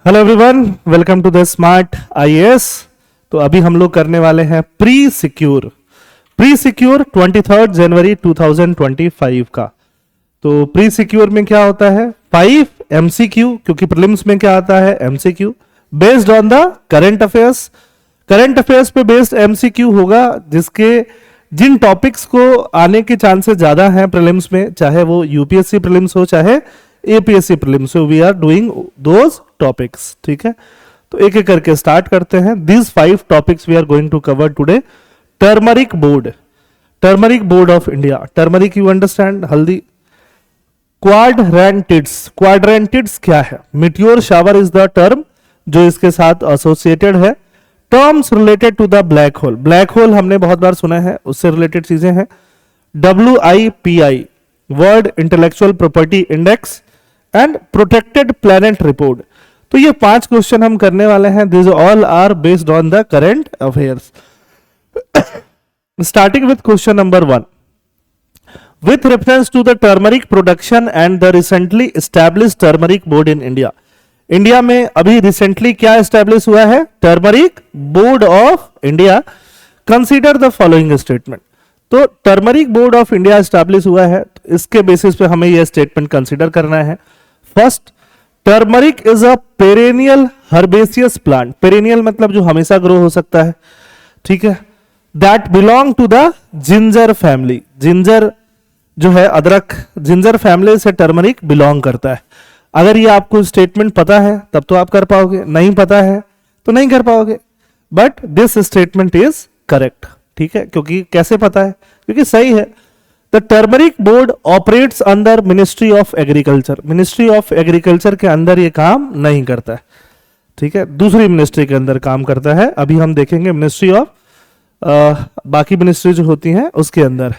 Hello everyone, welcome to the smart IAS. तो अभी हम लोग करने वाले हैं प्री सिक्योर 23 जनवरी 2025 का। तो प्री सिक्योर में क्या होता है? 5 एमसीक्यू, क्योंकि प्रीलिम्स में क्या आता है? MCQ based on the current affairs पे बेस्ड एमसीक्यू होगा, जिसके जिन टॉपिक्स को आने के चांसेस ज्यादा हैं प्रीलिम्स में, चाहे वो यूपीएससी प्रीलिम्स हो चाहे APSC prelims, we are doing those topics. ठीक है, तो एक एक करके स्टार्ट करते हैं। This 5 topics we are going to cover today. Turmeric board of India. Turmeric you understand, हल्दी। क्वाड्रेंटिड्स क्या है? Meteor shower is the term जो इसके साथ एसोसिएटेड है। Terms related to the black hole हमने बहुत बार सुना है, उससे रिलेटेड चीजें हैं। WIPI world intellectual property index and protected planet report. तो ये 5 क्वेश्चन हम करने वाले हैं। This all are based on the current affairs. Starting with question number 1, with reference to the turmeric production and the recently established turmeric board in India. India में अभी recently क्या establish हुआ है? Turmeric board of India. Consider the following statement. तो turmeric board of India establish हुआ है, तो इसके बेसिस पे हमें यह स्टेटमेंट कंसीडर करना है। First, turmeric is a perennial herbaceous plant. Perennial मतलब जो हमेशा ग्रो हो सकता है, ठीक है। That belong to the ginger family. Ginger जो है अदरक, जिंजर फैमिली से टर्मरिक बिलोंग करता है। अगर ये आपको स्टेटमेंट पता है तब तो आप कर पाओगे, नहीं पता है तो नहीं कर पाओगे। But this statement is correct, ठीक है। क्योंकि कैसे पता है? क्योंकि सही है। The turmeric board operates under ministry of agriculture. Ministry of agriculture के अंदर ये काम नहीं करता है, ठीक है, दूसरी मिनिस्ट्री के अंदर काम करता है। अभी हम देखेंगे मिनिस्ट्री ऑफ बाकी मिनिस्ट्री जो होती हैं उसके अंदर।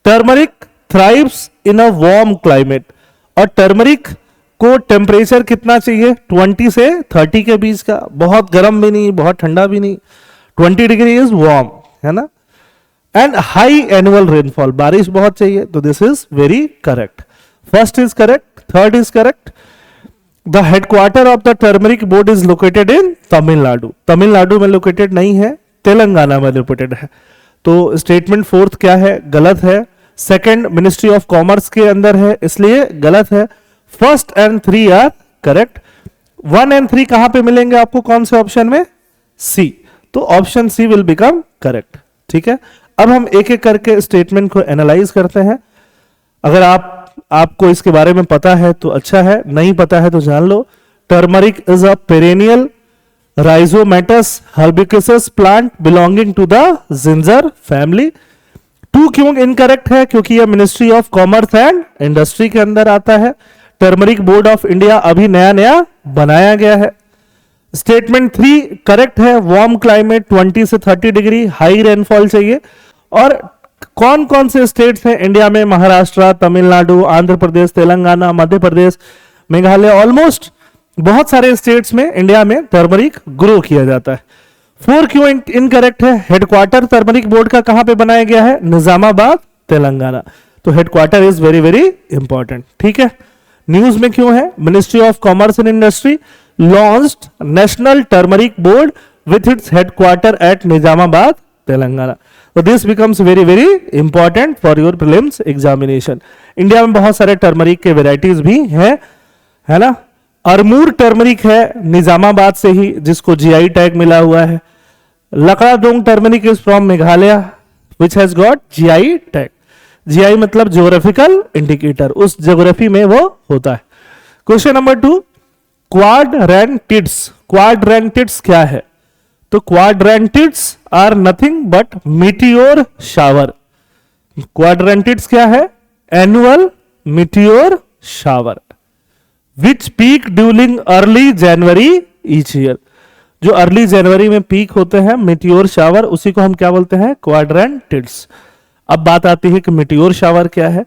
Turmeric thrives in a warm climate. और टर्मरिक को टेम्परेचर कितना चाहिए? 20 से 30 के बीच का। बहुत गर्म भी नहीं, बहुत ठंडा भी नहीं। 20 डिग्री इज वार्म, है ना। एंड हाई एनुअल रेनफॉल, बारिश बहुत चाहिए। तो this is very correct. First is correct, third is correct. The headquarter of the turmeric board is located in Tamil Nadu. Tamil Nadu में लोकेटेड नहीं है, तेलंगाना में लोकेटेड है। तो स्टेटमेंट फोर्थ क्या है? गलत है। सेकंड मिनिस्ट्री ऑफ कॉमर्स के अंदर है, इसलिए गलत है। First and 3 are correct. 1 and 3 कहां पे मिलेंगे आपको? कौन से ऑप्शन में? सी। तो option C will become correct, ठीक है। अब हम एक एक करके स्टेटमेंट को एनालाइज करते हैं। अगर आपको इसके बारे में पता है तो अच्छा है, नहीं पता है तो जान लो। Turmeric is a perennial rhizomatous herbaceous plant belonging to the ginger family. 2 क्यों इनकरेक्ट है? क्योंकि यह ministry of commerce and industry के अंदर आता है। टर्मरिक बोर्ड ऑफ इंडिया अभी नया नया बनाया गया है। स्टेटमेंट 3 करेक्ट है। वार्म क्लाइमेट, 20 से 30 डिग्री, हाई रेनफॉल चाहिए। और कौन कौन से स्टेट्स हैं इंडिया में? महाराष्ट्र, तमिलनाडु, आंध्र प्रदेश, तेलंगाना, मध्य प्रदेश, मेघालय, ऑलमोस्ट बहुत सारे स्टेट्स में इंडिया में टर्मरिक ग्रो किया जाता है। 4 क्यों इनकरेक्ट है? हेडक्वार्टर टर्मरिक बोर्ड का कहां पे बनाया गया है? निजामाबाद, तेलंगाना। तो headquarter is very very important, ठीक है। न्यूज में क्यों है? Ministry of commerce and industry launched national turmeric board with its headquarter at Nizamabad, Telangana. तो this becomes very very important for your prelims examination. India में बहुत सारे टर्मरिक के वेराइटीज भी हैं, है ना। अरमूर टर्मरिक है निजामाबाद से ही, जिसको जीआई टैग मिला हुआ है। Lakadong turmeric is from Meghalaya which has got GI tag. GI मतलब ज्योग्राफिकल इंडिकेटर, उस ज्योग्राफी में वो होता है। क्वेश्चन नंबर 2, क्वाड्रेंटिड्स क्या है? तो quadrantids are nothing but meteor shower. Quadrantids क्या है? Annual meteor shower which peak during early January each year. जो अर्ली जनवरी में पीक होते हैं मीटियोर शावर, उसी को हम क्या बोलते हैं? क्वाड्रेंटिड्स। अब बात आती है कि मीटियोर शावर क्या है,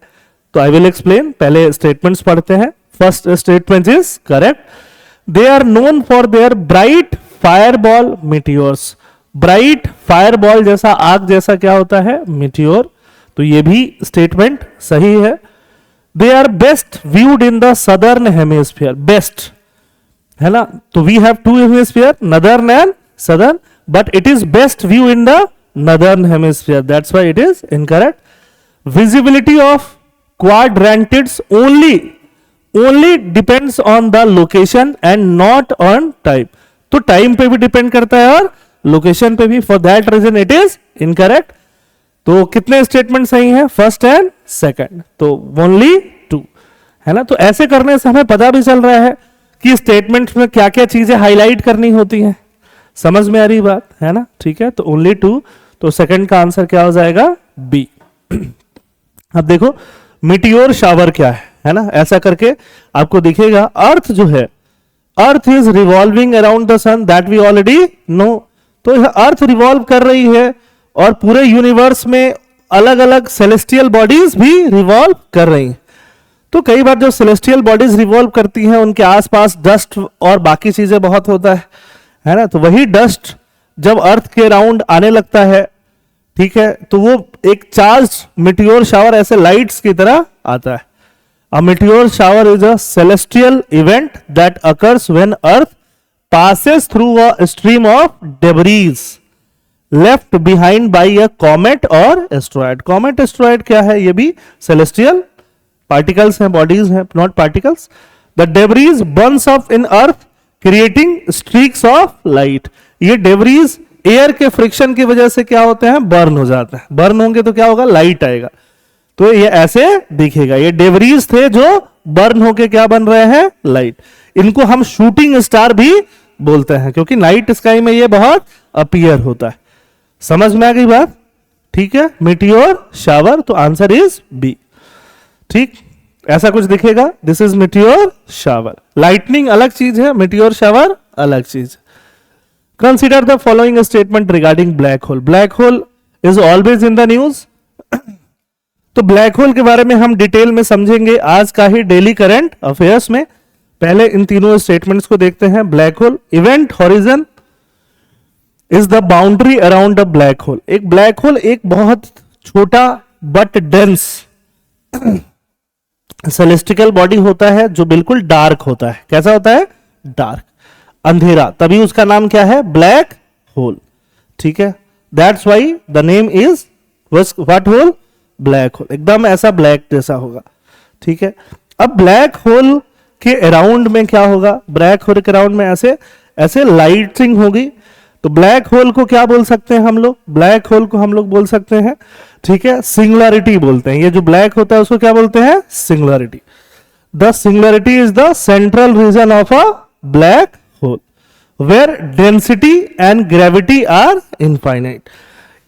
तो आई विल एक्सप्लेन। पहले स्टेटमेंट्स पढ़ते हैं। First statement is correct. They are known for their bright fireball meteors. Bright fireball जैसा, आग जैसा क्या होता है? मीटियोर। तो ये भी स्टेटमेंट सही है। They are best viewed in the southern hemisphere. Best है ना। तो we have two hemisphere, northern and southern, but it is best view in the northern hemisphere, that's why it is incorrect. Visibility of quadrantids only depends on the location and not on time. तो time पे भी depend करता है और location पे भी. For that reason it is incorrect. तो कितने स्टेटमेंट सही हैं? फर्स्ट एंड सेकंड, तो ओनली 2, है ना. तो ऐसे करने से हमें पता भी चल रहा है कि स्टेटमेंट में क्या क्या चीजें हाईलाइट करनी होती हैं. समझ में आ रही बात, है ना. ठीक है, तो ओनली 2, तो सेकंड का आंसर क्या हो जाएगा? बी. अब देखो मीटियोर शावर क्या है ना. ऐसा करके आपको दिखेगा अर्थ जो है, earth is revolving around the sun, that we already know. तो यह अर्थ रिवॉल्व कर रही है और पूरे यूनिवर्स में अलग अलग सेलेस्टियल बॉडीज भी रिवॉल्व कर रही हैं. तो कई बार जो सेलेस्टियल बॉडीज रिवॉल्व करती हैं उनके आसपास डस्ट और बाकी चीजें बहुत होता है ना. तो वही डस्ट जब अर्थ के अराउंड आने लगता है, ठीक है, तो वो एक चार्ज मीटियोर शावर ऐसे लाइट्स की तरह आता है. A meteor shower is a celestial event that occurs when earth passes through a stream of debris left behind by a comet or asteroid. Comet asteroid क्या है? ये भी celestial particles हैं, bodies हैं, not particles. The debris burns up in earth creating streaks of light. ये debris air के friction की वजह से क्या होते हैं? बर्न हो जाते हैं. बर्न होंगे तो क्या होगा? लाइट आएगा. तो ये ऐसे दिखेगा. ये डेवरीज थे जो बर्न होके क्या बन रहे हैं? लाइट. इनको हम शूटिंग स्टार भी बोलते हैं क्योंकि नाइट स्काई में ये बहुत अपीयर होता है. समझ में आ गई बात? ठीक है, मीटियोर शावर, तो आंसर इज बी. ठीक, ऐसा कुछ दिखेगा. This is meteor shower. Lightning अलग चीज है, मीटियोर शावर अलग चीज. Consider the following statement regarding black hole. Black whole is always in the news. तो ब्लैक होल के बारे में हम डिटेल में समझेंगे आज का ही डेली करंट अफेयर्स में. पहले इन तीनों स्टेटमेंट्स को देखते हैं. Black hole, event horizon is the boundary around the black whole. एक ब्लैक होल एक बहुत छोटा बट डेंस सेलेस्टिकल बॉडी होता है जो बिल्कुल डार्क होता है. कैसा होता है? डार्क, अंधेरा. तभी उसका नाम क्या है? Black hole. ठीक है, that's why the name is what hole? Black hole. एकदम ऐसा ब्लैक जैसा होगा. ठीक है, अब ब्लैक होल के अराउंड में क्या होगा? ब्लैक होल के अराउंड में ऐसे ऐसे लाइटिंग होगी. तो ब्लैक होल को क्या बोल सकते हैं हम लोग? ब्लैक होल को हम लोग बोल सकते हैं, ठीक है, सिंगुलरिटी बोलते हैं. ये जो ब्लैक होता है उसको क्या बोलते हैं? Singularity. The singularity is the central region of a black hole where density and gravity are infinite.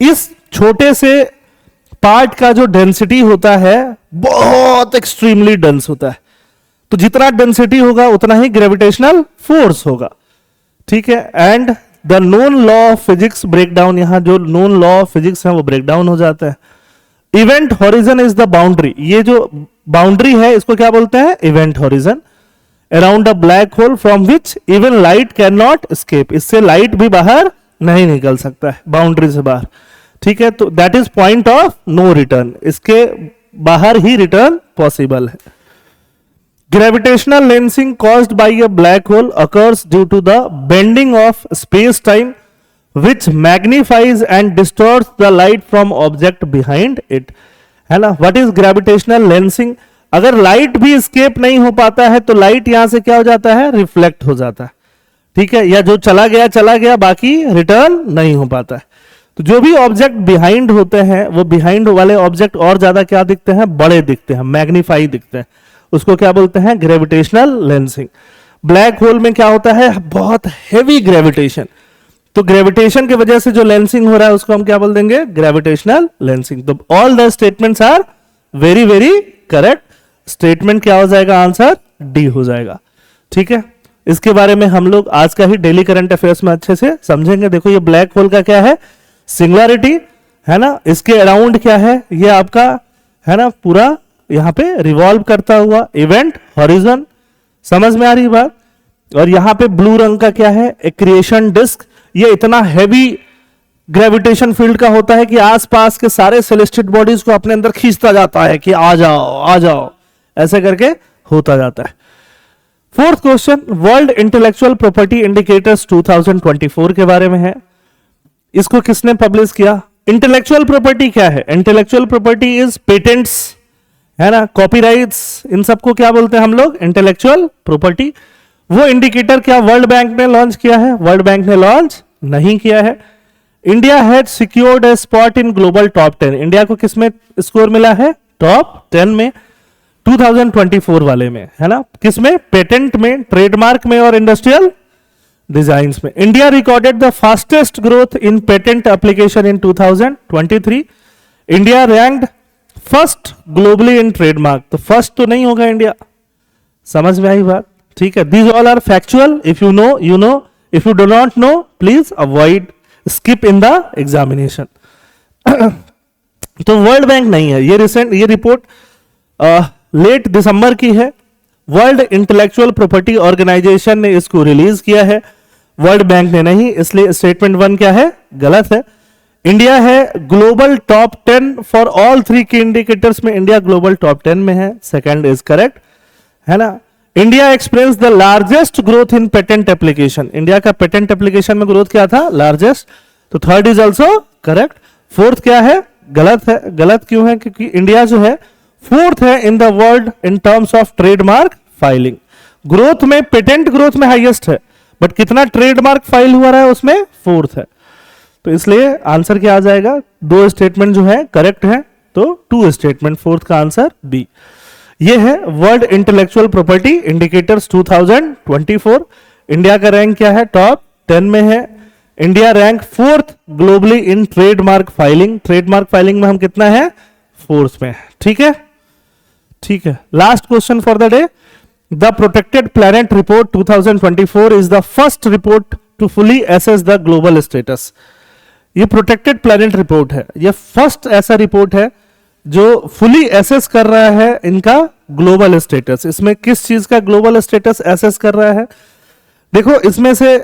इस छोटे से पार्ट का जो डेंसिटी होता है बहुत एक्सट्रीमली डेंस होता है. तो जितना डेंसिटी होगा उतना ही ग्रेविटेशनल फोर्स होगा. ठीक है, and the known law of physics break down. यहां जो नोन लॉ ऑफ फिजिक्स है वो ब्रेक डाउन हो जाता है. Event horizon is the boundary. ये जो बाउंड्री है इसको क्या बोलते हैं? Event horizon. Around a black whole from which even light can not escape. इससे लाइट भी बाहर नहीं निकल सकता है, बाउंड्री से बाहर. ठीक है, तो that is point of no return. इसके बाहर ही रिटर्न पॉसिबल है. Gravitational lensing caused by a black hole occurs due to the bending of space-time which magnifies and distorts the light from object behind it. है ना? What is gravitational lensing? अगर light भी escape नहीं हो पाता है तो लाइट यहां से क्या हो जाता है? रिफ्लेक्ट हो जाता है. ठीक है, या जो चला गया बाकी रिटर्न नहीं हो पाता है. तो जो भी ऑब्जेक्ट बिहाइंड होते हैं वो बिहाइंड वाले ऑब्जेक्ट और ज्यादा क्या दिखते हैं? बड़े दिखते हैं, मैग्नीफाई दिखते हैं. उसको क्या बोलते हैं? Gravitational lensing. ब्लैक होल में क्या होता है? बहुत हेवी ग्रेविटेशन. तो ग्रेविटेशन की वजह से जो लेंसिंग हो रहा है उसको हम क्या बोल देंगे? Gravitational lensing. तो all the statements are very very correct. Statement क्या हो जाएगा? आंसर डी हो जाएगा. ठीक है, इसके बारे में हम लोग आज का ही डेली करंट अफेयर्स में अच्छे से समझेंगे. देखो ये ब्लैक होल का क्या है? सिंगुलरिटी, है ना. इसके अराउंड क्या है? ये आपका है ना पूरा यहां पे रिवॉल्व करता हुआ इवेंट हॉरिजन. समझ में आ रही बात? और यहां पे ब्लू रंग का क्या है? एक क्रिएशन डिस्क. ये इतना हैवी ग्रेविटेशन फील्ड का होता है कि आसपास के सारे सेलेस्टियल बॉडीज को अपने अंदर खींचता जाता है कि आ जाओ आ जाओ, ऐसे करके होता जाता है. Fourth question world intellectual property indicators 2024 के बारे में है। इसको किसने पब्लिश किया? इंटेलेक्चुअल प्रॉपर्टी क्या है? इंटेलेक्चुअल प्रॉपर्टी इज पेटेंट्स, है ना, कॉपीराइट्स, इन सबको क्या बोलते हैं हम लोग? Intellectual property. वो इंडिकेटर क्या वर्ल्ड बैंक ने लॉन्च किया है? वर्ल्ड बैंक ने लॉन्च नहीं किया है। India has secured A spot in global top 10। India को किसमें स्कोर मिला है? टॉप 10 में, 2024 वाले में, है ना। किसमें? पेटेंट में, ट्रेडमार्क में और इंडस्ट्रियल डिजाइन्स में। India recorded the fastest growth in patent application in 2023। India ranked first globally in trademark. तो फर्स्ट तो नहीं होगा इंडिया, समझ में आई बात? ठीक है, these all are factual, if you know you know, if you do not know please avoid, skip in the examination. तो वर्ल्ड बैंक नहीं है ये रिपोर्ट लेट दिसंबर की है। वर्ल्ड इंटेलेक्चुअल प्रॉपर्टी ऑर्गेनाइजेशन ने इसको रिलीज किया है, वर्ल्ड बैंक ने नहीं, इसलिए स्टेटमेंट 1 क्या है? गलत है। इंडिया है ग्लोबल टॉप 10 फॉर ऑल 3 की इंडिकेटर्स में, इंडिया ग्लोबल टॉप 10 में है, सेकंड इज करेक्ट, है ना। India experience the largest growth in patent application. India का पेटेंट एप्लीकेशन में ग्रोथ क्या था? लार्जेस्ट। तो third is also correct. Fourth क्या है? गलत है। गलत क्यों है? क्योंकि इंडिया जो है फोर्थ है in the world in terms of trademark filing. Growth में, पेटेंट ग्रोथ में हाईएस्ट है, बट कितना ट्रेडमार्क फाइल हुआ रहा है उसमें? फोर्थ है। तो इसलिए आंसर क्या आ जाएगा? 2 स्टेटमेंट जो है करेक्ट है, तो 2 स्टेटमेंट, फोर्थ का आंसर बी। ये है world intellectual property indicators 2024। India का रैंक क्या है? टॉप 10 में है। इंडिया रैंक फोर्थ ग्लोबली इन ट्रेडमार्क फाइलिंग। ट्रेडमार्क फाइलिंग में हम कितना है? फोर्थ में। ठीक है, ठीक है। Last question for the day, the protected planet report 2024 is the first report to fully assess the global status. ये प्रोटेक्टेड प्लैनेट रिपोर्ट है, ये फर्स्ट ऐसा रिपोर्ट है जो फुली एसेस कर रहा है इनका ग्लोबल स्टेटस। इसमें किस चीज का ग्लोबल स्टेटस एसेस कर रहा है? देखो, इसमें से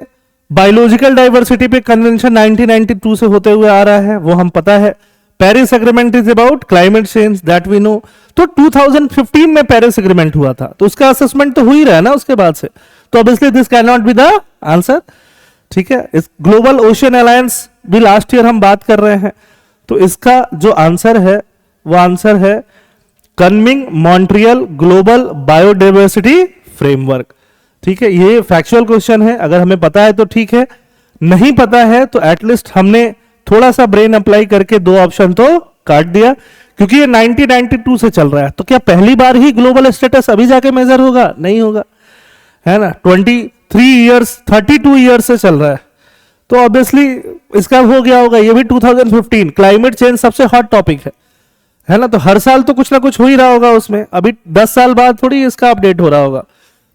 बायोलॉजिकल डाइवर्सिटी पे कन्वेंशन 1992 से होते हुए आ रहा है, वो हम पता है। Paris agreement is about climate change, that we know. तो 2015 में पेरिस एग्रीमेंट हुआ था, तो उसका असेसमेंट तो हो ही रहा है ना उसके बाद से, तो obviously this can not be the answer. ठीक है, इस ग्लोबल ओशियन अलायंस भी लास्ट ईयर हम बात कर रहे हैं, तो इसका जो आंसर है वो आंसर है कनमिंग मॉन्ट्रियल ग्लोबल बायोडाइवर्सिटी फ्रेमवर्क। ठीक है, ये फैक्चुअल क्वेश्चन है, अगर हमें पता है तो ठीक है, नहीं पता है तो एटलीस्ट हमने थोड़ा सा ब्रेन अप्लाई करके 2 ऑप्शन तो काट दिया, क्योंकि ये 1992 से चल रहा है। तो क्या पहली बार ही ग्लोबल स्टेटस अभी जाके मेजर होगा? नहीं होगा, है ना। 23 ईयर्स 32 ईयर्स से चल रहा है, तो ऑब्वियसली इसका हो गया होगा। ये भी 2015, क्लाइमेट चेंज सबसे हॉट टॉपिक है ना, तो हर साल तो कुछ ना कुछ हो ही रहा होगा उसमें। अभी 10 साल बाद थोड़ी इसका अपडेट हो रहा होगा,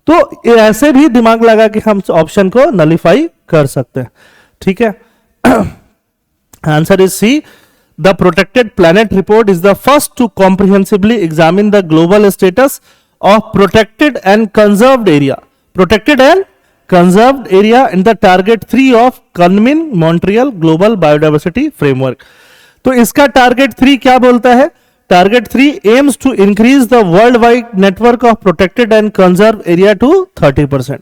तो ऐसे भी दिमाग लगा कि हम ऑप्शन को नलिफाई कर सकते हैं। ठीक है, answer is C, the protected planet report is the first to comprehensively examine the global status of protected and conserved area, protected and conserved area in the target 3 of Kunming Montreal global biodiversity framework. तो इसका target 3 क्या बोलता है? Target 3 aims to increase the world wide network of protected and conserve area to 30%।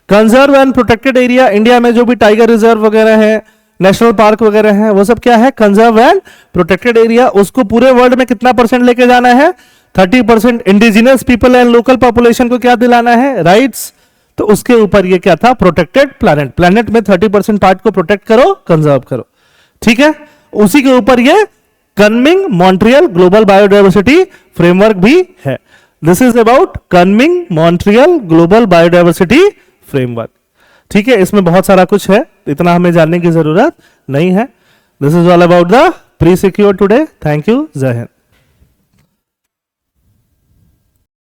Conserve and protected area, India में जो भी tiger reserve वगैरह है, नेशनल पार्क वगैरह है, वो सब क्या है? Conserve and protected area. उसको पूरे वर्ल्ड में कितना % लेके जाना है? 30%। Indigenous people and local population को क्या दिलाना है? राइट्स। तो उसके ऊपर ये क्या था? Protected planet. प्लैनेट में 30% पार्ट को प्रोटेक्ट करो, कंजर्व करो। ठीक है, उसी के ऊपर ये Kunming Montreal global biodiversity framework भी है। This is about Kunming Montreal global biodiversity framework. ठीक है, इसमें बहुत सारा कुछ है, इतना हमें जानने की जरूरत नहीं है। This is all about the pre secure today. Thank you, जय हिंद।